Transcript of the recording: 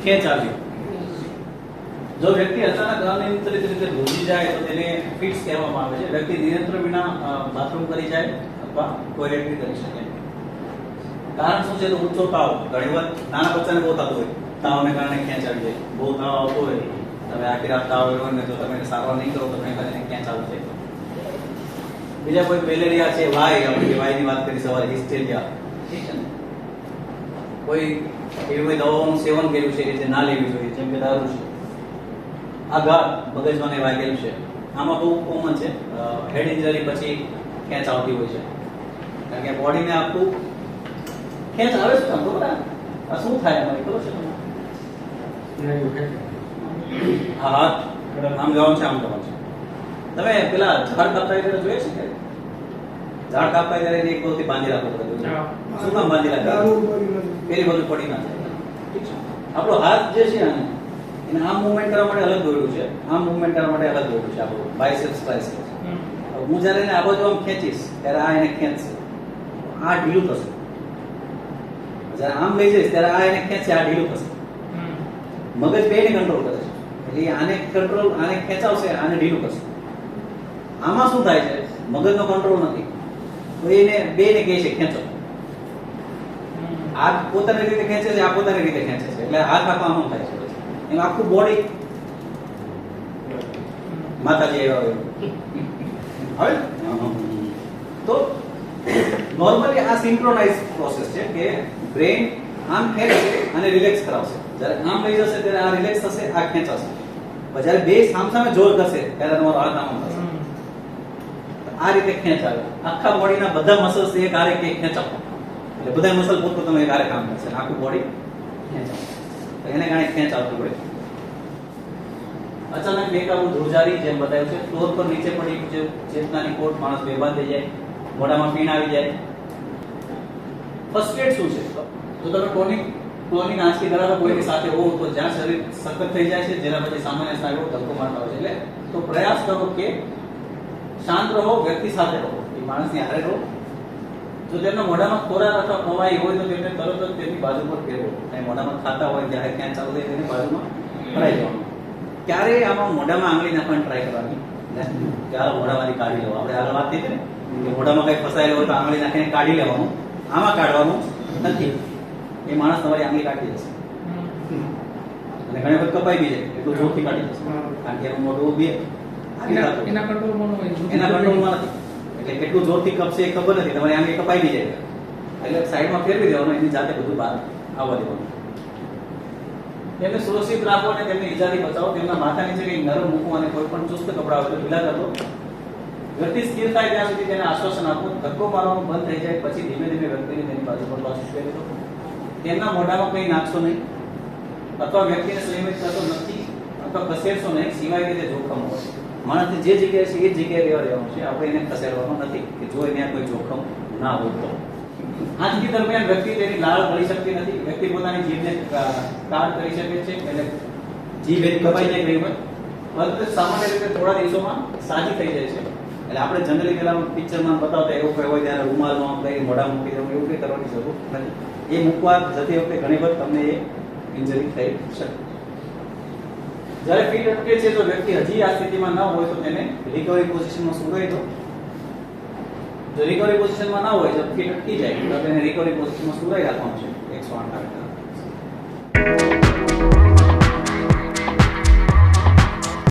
ખેંચ આવ્યું. જો વ્યક્તિ અચાનક અનિયંત્રિત રીતે ધ્રુજી જાય તો તેને ફિટ્સ કહેવામાં આવે છે. વ્યક્તિ નિયંત્રણ વિના બાથરૂમ કરી જાય અથવા ટોયલેટ બી કરી શકે. કારણ શું છે? તો ઊંચો તાવ. ઘણીવાર નાના બચ્ચાને બહુ થતું હોય, તાવને કારણે ખેંચ આવી જાય. બહુ તાવ આવતો હોય, તમે આખી રાત તાવ હોય ને તો તમે સારવાર નહીં કરો તો તમે ખેંચ આવી જાય. બીજા કોઈ મેલેરિયા છે, વાય, આપણે વાયની વાત કરી સવારે, હિસ્ટેરિયા, ઠીક છે ને? કોઈ એવી કોઈ દવાઓનું સેવન કર્યું છે કે જે ના લેવી જોઈએ, જેમ કે દારૂ છે, આઘાત મગજમાં વાગેલું છે, આમાં બહુ કોમન છે. હેડ ઇન્જરી પછી ખેંચ આવતી હોય છે, કારણ કે બોડીને આખું ખેંચ આવે છે. ખબર આ શું થાય અમારી ખબર છે તમને? હા, હાથ આમ જવાનું છે, આમ જવાનું છે. તમે પેલા ઝાડ કાપતા ત્યારે જોઈએ છે કે ઝાડ કાપતા ત્યારે એક બાજુથી બાંધી રાખો પડે. શું કામ બાંધી રાખે? પેલી બાજુ પડી ના જાય. ઠીક છે. આપણો હાથ જે છે એને આમ મૂવમેન્ટ કરવા માટે અલગ દોર્યું છે, આમ મૂવમેન્ટ કરવા માટે અલગ દોર્યું છે. આપણું બાયસેપ્સ ટ્રાઇસેપ્સ. હું જ્યારે એને આ બાજુ આમ ખેંચીશ ત્યારે આ એને ખેંચશે, આ ઢીલું થશે. જ્યારે આમ લઈ જઈશ ત્યારે આ એને ખેંચશે, આ ઢીલું થશે. મગજ બેને કંટ્રોલ કરે છે, એટલે આને કંટ્રોલ, આને ખેંચાવશે, આને ઢીલું કરશે. આમાં શું થાય છે? મગજનો કંટ્રોલ નથી, તો એને બેને કહે છે ખેંચો. આ પોતાની રીતે ખેંચે છે, આ પોતાની રીતે ખેંચે છે, એટલે હાથ આખો આમ થાય છે. એમ આખું બોડી માતાજી હવે તો નોર્મલી આ સિન્ક્રોનાઇઝ પ્રોસેસ છે કે બ્રેન આમ ખેંચશે અને રિલેક્સ કરાવશે. જ્યારે આમ લઈ જશે ત્યારે આ રિલેક્સ થશે, આ ખેંચાશે. જ્યારે બે સામસામે જોર કરશે ત્યારે તમારો હાથ આમ થશે. આ રીતે ખેંચ આવે. આખા બોડીના બધા મસલ્સ એક હારે ખેંચાવ, એટલે બધા મસલ પોતપોતાનું એક હારે કામ કરશે, આખું બોડી ખેંચાવ. એને કારણે ખેંચ આવતું હોય. અચાનક બેકાબુ ધ્રુજારી, જેમ બતાવ્યું છે, ફ્લોર પર નીચે પડી જે ચેતનાની ખોટ, માણસ બેભાન થઈ જાય, મોઢામાં પીણ આવી જાય. ફર્સ્ટ એડ શું છે? જો તમે ક્રોનિક આંચકી ધરાવતા કોઈની સાથે હો તો જ્યાં શરીર સખત થઈ જાય છે, જેના પછી સામાન્ય સ્નાયુઓ ધક્કો મારતા હોય છે, એટલે તો પ્રયાસ કરો કે શાંત રહો, વ્યક્તિ સાથે રહો, એ માણસની હારે રહો. જો તેમના મોઢામાં ખોરાક અથવા ખવાઈ હોય તો તેમને તરત જ તેની બાજુ પર ફેરવો. અને મોઢામાં ખાતા હોય જ્યારે ક્યાં ચાલુ થાય તેની બાજુમાં ફરાઈ જવાનું. ક્યારેય આમાં મોઢામાં આંગળી નાખવાની ટ્રાય કરવાની, ચાલો મોઢામાંથી કાઢી લેવા. આપણે આગળ વાત થઈ ને કે મોઢામાં કઈ ફસાયેલો હોય તો આંગળી નાખીને કાઢી લેવાનું, આમાં કાઢવાનું નથી. એ માણસ તમારી આંગળી કાઢી જશે અને ઘણી વખત કપાઈ બી જાય, એટલું જોરથી કાઢી જશે, કારણ કે એનું મોઢું બે એના કંટ્રોલમાં નથી. એટલે કેટલું જોરથી કપશે એ ખબર નથી, તમારી આંગળી કપાઈ બી જાય એટલે સાઈડમાં ફેરવી દેવાનું, એની જાતે બધું બહાર આવવા દેવાનું. તેમને સુરક્ષિત રાખો અને તેમને ઈજાથી બચાવો. તેમના માથા નીચે કંઈક નરમ મૂકો અને કોઈ પણ ચુસ્ત કપડા હોય તો ઢીલા કરતો. વ્યક્તિ સ્થિર થાય ત્યાં સુધી તેને આશ્વાસન આપો. ધક્કો મારવાનું બંધ થઈ જાય પછી ધીમે ધીમે વ્યક્તિને તેની બાજુ પર પાછું ફેરવી દો. તેમના મોઢામાં કંઈ નાખશો નહીં અથવા વ્યક્તિને સંયમિત કરતો નથી અથવા ખસેડશો નહીં, સિવાય કે તે જોખમ હોય. માણસને જે જગ્યાએ છે એ જ જગ્યાએ રહેવાનું છે, આપણે એને ખસેડવાનું નથી કે જો એને કોઈ જોખમ ના હોય તો. આંચકી દરમિયાન વ્યક્તિ તેની લાળ ગળી શકતી નથી. વ્યક્તિ પોતાની જીભને કાઢ કરી શકે છે, એટલે જીભ એની કપાઈ જાય ગઈ હોય, પરંતુ સામાન્ય રીતે થોડા દિવસોમાં સાજી થઈ જાય છે. એટલે આપણે જનરલી પેલા પિક્ચરમાં બતાવતા એવું કઈ હોય ત્યારે રૂમાલમાં કઈ મોઢા મૂકી દેવું, એવું કઈ કરવાની જરૂર નથી. એ મૂકવા જતી વખતે ઘણી વખત તમને એ ઇન્જરી થઈ શકે. જ્યારે ફીટ અટકે છે, જો વ્યક્તિ હજી આ સ્થિતિમાં ન હોય તો તેને રિકવરી પોઝિશનમાં સુધારી દો. જો રિકવરી પોઝિશનમાં ના હોય, જો ફીટ અટકી જાય તો તેને રિકવરી પોઝિશનમાં સુધારી રાખવાનું છે 108 ટકા.